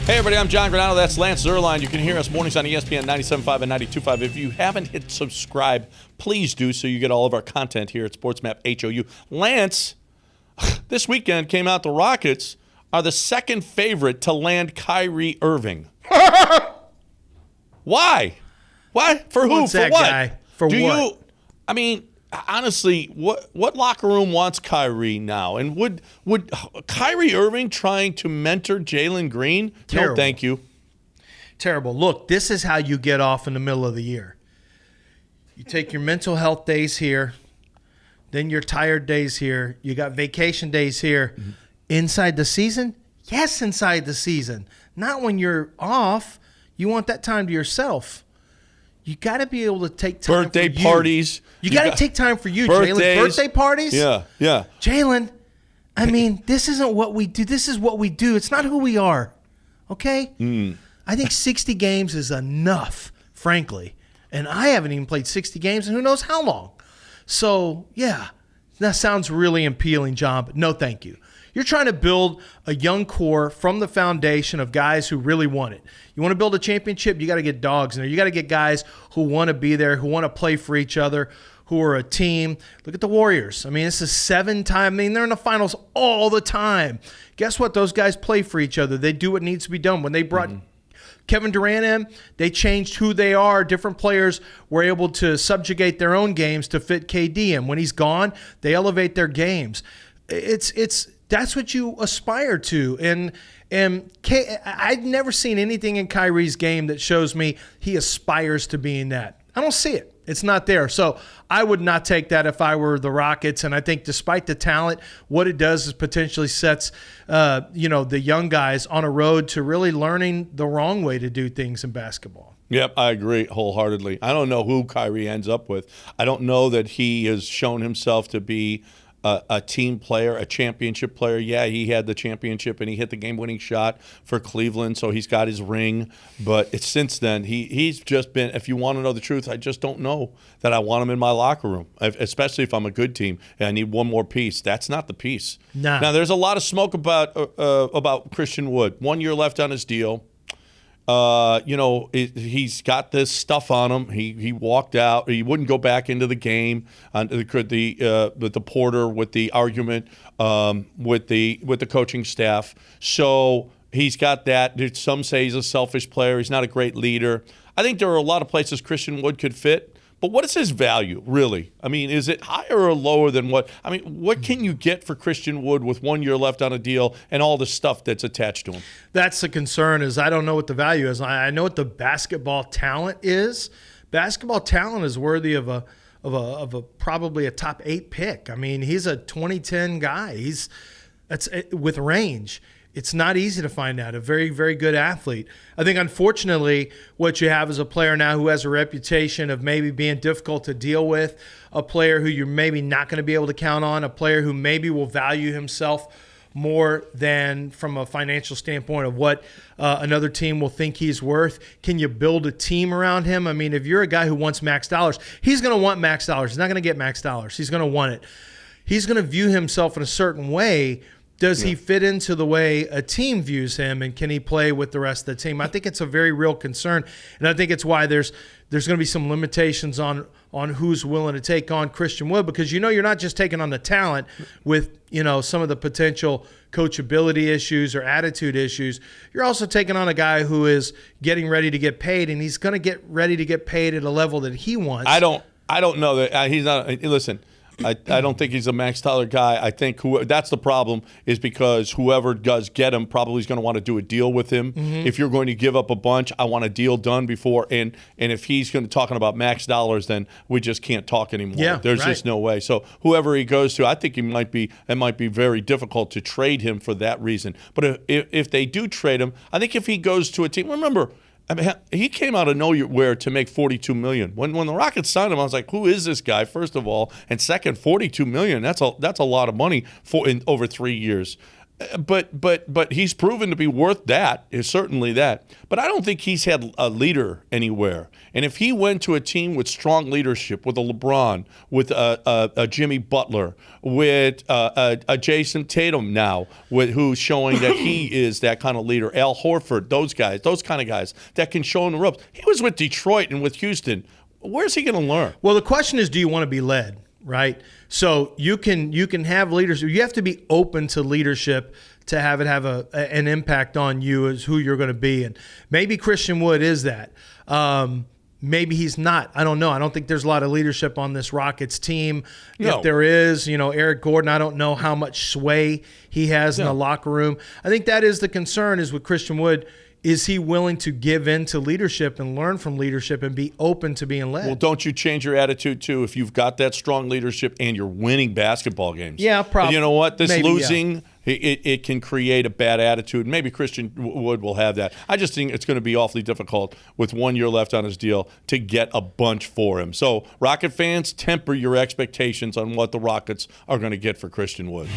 Hey everybody, I'm John Granado. That's Lance Zerline. You can hear us mornings on ESPN 97.5 and 92.5. If you haven't hit subscribe, please do so you get all of our content here at SportsMap HOU. Lance, this weekend came out the Rockets are the second favorite to land Kyrie Irving. Why? Why? For who? What's For that what? guy? For what? I mean, honestly, what locker room wants Kyrie now? And would Kyrie Irving trying to mentor Jalen Green? Terrible. No, thank you. Terrible. Look, this is how you get off in the middle of the year. You take your mental health days here, then your tired days here. You got vacation days here. Mm-hmm. Inside the season? Yes, inside the season. Not when you're off. You want that time to yourself. You got to be able to take time birthday for you. parties. You got to take time for you, Jalen. Birthday parties? Yeah. Jalen, I mean, this isn't what we do. This is what we do. It's not who we are, okay? I think 60 games is enough, frankly. And I haven't even played 60 games in who knows how long. So, yeah, that sounds really appealing, John, but no thank you. You're trying to build a young core from the foundation of guys who really want it. You want to build a championship, you got to get dogs in there. You got to get guys who want to be there, who want to play for each other, who are a team. Look at the Warriors. I mean, this is 7 times. I mean, they're in the finals all the time. Guess what? Those guys play for each other. They do what needs to be done. When they brought Kevin Durant in, they changed who they are. Different players were able to subjugate their own games to fit KD. And when he's gone, they elevate their games. That's what you aspire to. And I've never seen anything in Kyrie's game that shows me he aspires to being that. I don't see it. It's not there. So I would not take that if I were the Rockets. And I think despite the talent, what it does is potentially sets the young guys on a road to really learning the wrong way to do things in basketball. Yep, I agree wholeheartedly. I don't know who Kyrie ends up with. I don't know that he has shown himself to be a team player, a championship player. Yeah, he had the championship and he hit the game-winning shot for Cleveland, so he's got his ring. But since then, he's just been, if you want to know the truth, I just don't know that I want him in my locker room, especially if I'm a good team and I need one more piece. That's not the piece. Nah. Now, there's a lot of smoke about Christian Wood. 1 year left on his deal. He's got this stuff on him. He walked out. He wouldn't go back into the game. With the Porter with the argument with the coaching staff. So he's got that. Some say he's a selfish player. He's not a great leader. I think there are a lot of places Christian Wood could fit. But what is his value, really? I mean, is it higher or lower than what? I mean, what can you get for Christian Wood with 1 year left on a deal and all the stuff that's attached to him? That's the concern. Is I don't know what the value is. I know what the basketball talent is. Basketball talent is worthy of a probably a top 8 pick. I mean, he's a 2010 guy. That's with range. It's not easy to find out. A very, very good athlete. I think, unfortunately, what you have is a player now who has a reputation of maybe being difficult to deal with, a player who you're maybe not going to be able to count on, a player who maybe will value himself more than from a financial standpoint of what another team will think he's worth. Can you build a team around him? I mean, if you're a guy who wants max dollars, he's going to want max dollars. He's not going to get max dollars. He's going to want it. He's going to view himself in a certain way. Does he fit into the way a team views him, and can he play with the rest of the team? I think it's a very real concern, and I think it's why there's going to be some limitations on who's willing to take on Christian Wood, because you're not just taking on the talent with some of the potential coachability issues or attitude issues. You're also taking on a guy who is getting ready to get paid, and he's going to get ready to get paid at a level that he wants. I don't know that he's not. Listen. I don't think he's a Max Tyler guy. I think that's the problem, is because whoever does get him probably is going to want to do a deal with him. Mm-hmm. If you're going to give up a bunch, I want a deal done before. And if he's going to talking about max dollars, then we just can't talk anymore. Yeah, There's just no way. So whoever he goes to, I think it might be very difficult to trade him for that reason. But if they do trade him, I think if he goes to a team, remember, I mean, he came out of nowhere to make $42 million. When the Rockets signed him, I was like, "Who is this guy?" First of all, and second, $42 million. That's a lot of money over 3 years. But he's proven to be worth that, is certainly that. But I don't think he's had a leader anywhere. And if he went to a team with strong leadership, with a LeBron, with a Jimmy Butler, with a Jason Tatum now, who's showing that he is that kind of leader, Al Horford, those kind of guys that can show him the ropes. He was with Detroit and with Houston. Where's he going to learn? Well, the question is, do you want to be led? Right. So you can have leadership. You have to be open to leadership to have it have an impact on you as who you're going to be. And maybe Christian Wood is that. Maybe he's not. I don't know. I don't think there's a lot of leadership on this Rockets team. No. If there is, Eric Gordon, I don't know how much sway he has in the locker room. I think that is the concern is with Christian Wood. Is he willing to give in to leadership and learn from leadership and be open to being led? Well, don't you change your attitude, too, if you've got that strong leadership and you're winning basketball games? Yeah, probably. You know what? This maybe, losing, it can create a bad attitude. Maybe Christian Wood will have that. I just think it's going to be awfully difficult with 1 year left on his deal to get a bunch for him. So, Rocket fans, temper your expectations on what the Rockets are going to get for Christian Wood.